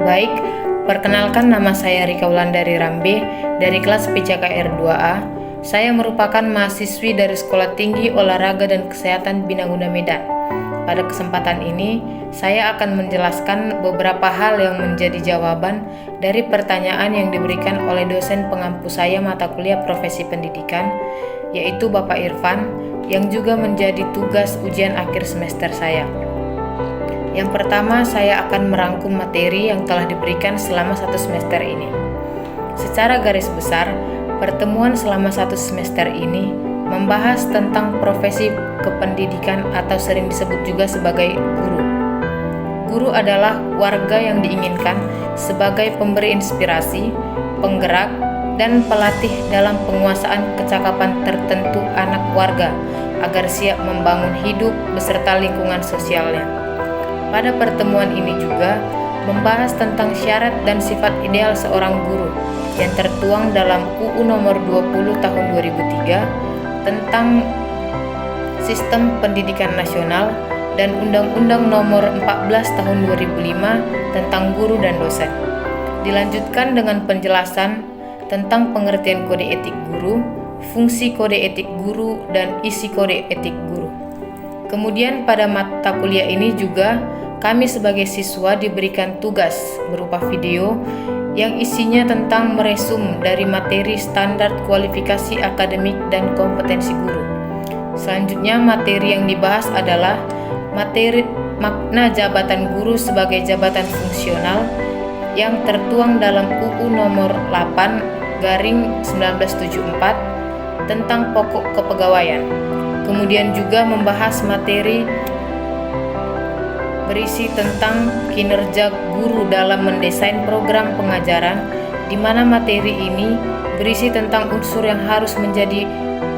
Baik, perkenalkan nama saya Rika Wulandari Rambe dari kelas PCKR 2A. Saya merupakan mahasiswi dari Sekolah Tinggi Olahraga dan Kesehatan Binaguna Medan. Pada kesempatan ini, saya akan menjelaskan beberapa hal yang menjadi jawaban dari pertanyaan yang diberikan oleh dosen pengampu saya mata kuliah profesi pendidikan, yaitu Bapak Irfan, yang juga menjadi tugas ujian akhir semester saya. Yang pertama, saya akan merangkum materi yang telah diberikan selama satu semester ini. Secara garis besar, pertemuan selama satu semester ini membahas tentang profesi kependidikan atau sering disebut juga sebagai guru. Guru adalah warga yang diinginkan sebagai pemberi inspirasi, penggerak, dan pelatih dalam penguasaan kecakapan tertentu anak warga agar siap membangun hidup beserta lingkungan sosialnya. Pada pertemuan ini juga membahas tentang syarat dan sifat ideal seorang guru yang tertuang dalam UU nomor 20 tahun 2003 tentang Sistem Pendidikan Nasional dan Undang-Undang nomor 14 tahun 2005 tentang guru dan dosen. Dilanjutkan dengan penjelasan tentang pengertian kode etik guru, fungsi kode etik guru, dan isi kode etik guru. Kemudian pada mata kuliah ini juga kami sebagai siswa diberikan tugas berupa video yang isinya tentang meresum dari materi standar kualifikasi akademik dan kompetensi guru. Selanjutnya materi yang dibahas adalah materi makna jabatan guru sebagai jabatan fungsional yang tertuang dalam UU nomor 8/1974 tentang pokok kepegawaian. Kemudian juga membahas materi berisi tentang kinerja guru dalam mendesain program pengajaran, di mana materi ini berisi tentang unsur yang harus menjadi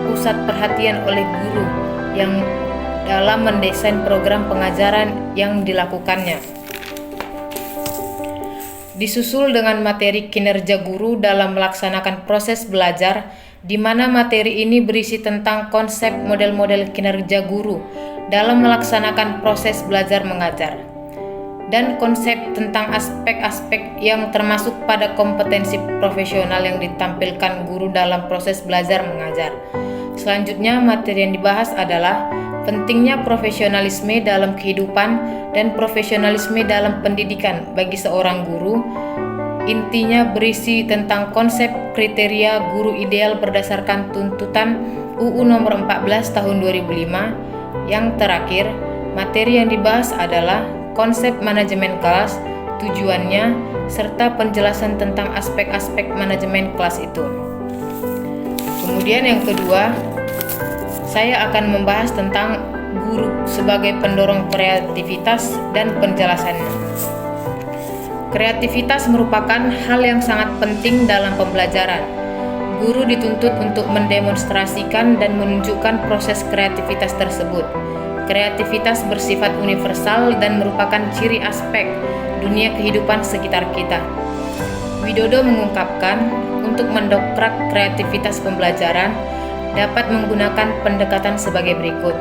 pusat perhatian oleh guru yang dalam mendesain program pengajaran yang dilakukannya. Disusul dengan materi kinerja guru dalam melaksanakan proses belajar, di mana materi ini berisi tentang konsep model-model kinerja guru dalam melaksanakan proses belajar mengajar, dan konsep tentang aspek-aspek yang termasuk pada kompetensi profesional yang ditampilkan guru dalam proses belajar mengajar. Selanjutnya, materi yang dibahas adalah pentingnya profesionalisme dalam kehidupan dan profesionalisme dalam pendidikan bagi seorang guru. Intinya berisi tentang konsep kriteria guru ideal berdasarkan tuntutan UU nomor 14 tahun 2005. Yang terakhir, materi yang dibahas adalah konsep manajemen kelas, tujuannya, serta penjelasan tentang aspek-aspek manajemen kelas itu. Kemudian yang kedua, saya akan membahas tentang guru sebagai pendorong kreativitas dan penjelasannya. Kreativitas merupakan hal yang sangat penting dalam pembelajaran. Guru dituntut untuk mendemonstrasikan dan menunjukkan proses kreativitas tersebut. Kreativitas bersifat universal dan merupakan ciri aspek dunia kehidupan sekitar kita. Widodo mengungkapkan, untuk mendongkrak kreativitas pembelajaran dapat menggunakan pendekatan sebagai berikut.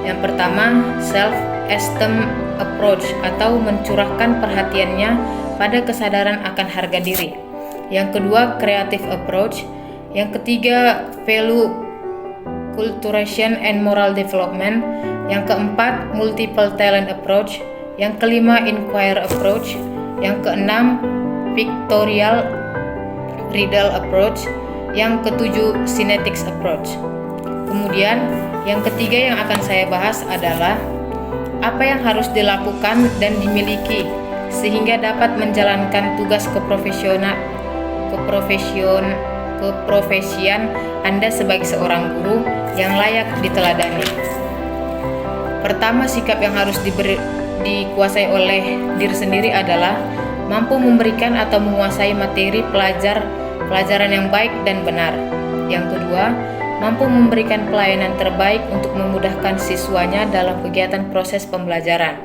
Yang pertama, self-esteem approach atau mencurahkan perhatiannya pada kesadaran akan harga diri. Yang kedua, creative approach. Yang ketiga, value culturation and moral development. Yang keempat, multiple talent approach. Yang kelima, inquire approach. Yang keenam, pictorial riddle approach. Yang ketujuh, synetics approach. Kemudian, yang ketiga yang akan saya bahas adalah apa yang harus dilakukan dan dimiliki sehingga dapat menjalankan tugas keprofesian Anda sebagai seorang guru yang layak diteladani. Pertama, sikap yang harus dikuasai oleh diri sendiri adalah mampu memberikan atau menguasai materi pelajaran yang baik dan benar. Yang kedua, mampu memberikan pelayanan terbaik untuk memudahkan siswanya dalam kegiatan proses pembelajaran.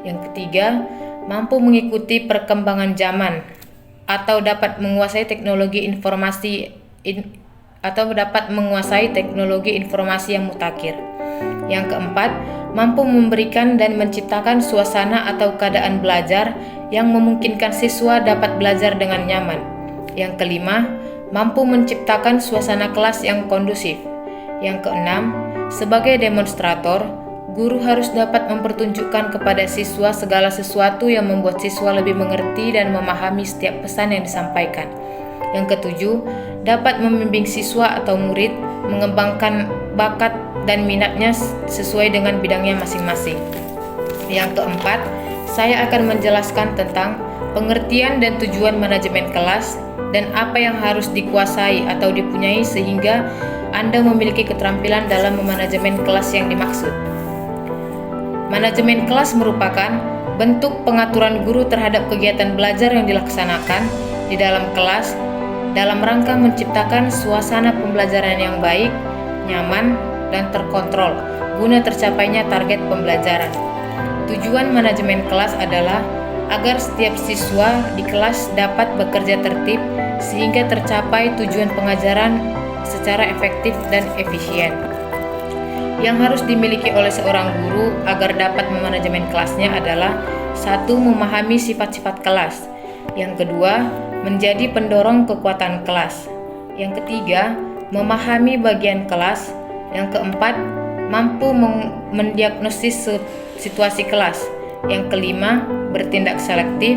Yang ketiga, mampu mengikuti perkembangan zaman atau dapat menguasai teknologi informasi yang mutakhir. Yang keempat, mampu memberikan dan menciptakan suasana atau keadaan belajar yang memungkinkan siswa dapat belajar dengan nyaman. Yang kelima, mampu menciptakan suasana kelas yang kondusif. Yang keenam, sebagai demonstrator, guru harus dapat mempertunjukkan kepada siswa segala sesuatu yang membuat siswa lebih mengerti dan memahami setiap pesan yang disampaikan. Yang ketujuh, dapat membimbing siswa atau murid mengembangkan bakat dan minatnya sesuai dengan bidangnya masing-masing. Yang keempat, saya akan menjelaskan tentang pengertian dan tujuan manajemen kelas dan apa yang harus dikuasai atau dipunyai sehingga Anda memiliki keterampilan dalam memanajemen kelas yang dimaksud. Manajemen kelas merupakan bentuk pengaturan guru terhadap kegiatan belajar yang dilaksanakan di dalam kelas dalam rangka menciptakan suasana pembelajaran yang baik, nyaman, dan terkontrol guna tercapainya target pembelajaran. Tujuan manajemen kelas adalah agar setiap siswa di kelas dapat bekerja tertib sehingga tercapai tujuan pengajaran secara efektif dan efisien. Yang harus dimiliki oleh seorang guru agar dapat memanajemen kelasnya adalah: 1. Memahami sifat-sifat kelas. Yang kedua, menjadi pendorong kekuatan kelas. Yang ketiga, memahami bagian kelas. Yang keempat, mampu mendiagnosis situasi kelas. Yang kelima, bertindak selektif.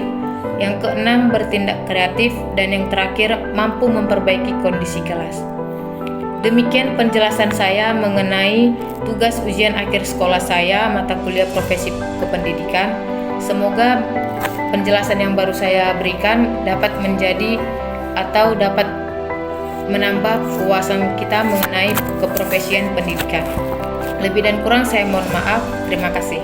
Yang keenam, bertindak kreatif. Dan yang terakhir, mampu memperbaiki kondisi kelas. Demikian penjelasan saya mengenai tugas ujian akhir sekolah saya, mata kuliah profesi kependidikan. Semoga penjelasan yang baru saya berikan dapat menjadi atau dapat menambah wawasan kita mengenai keprofesian pendidikan. Lebih dan kurang saya mohon maaf. Terima kasih.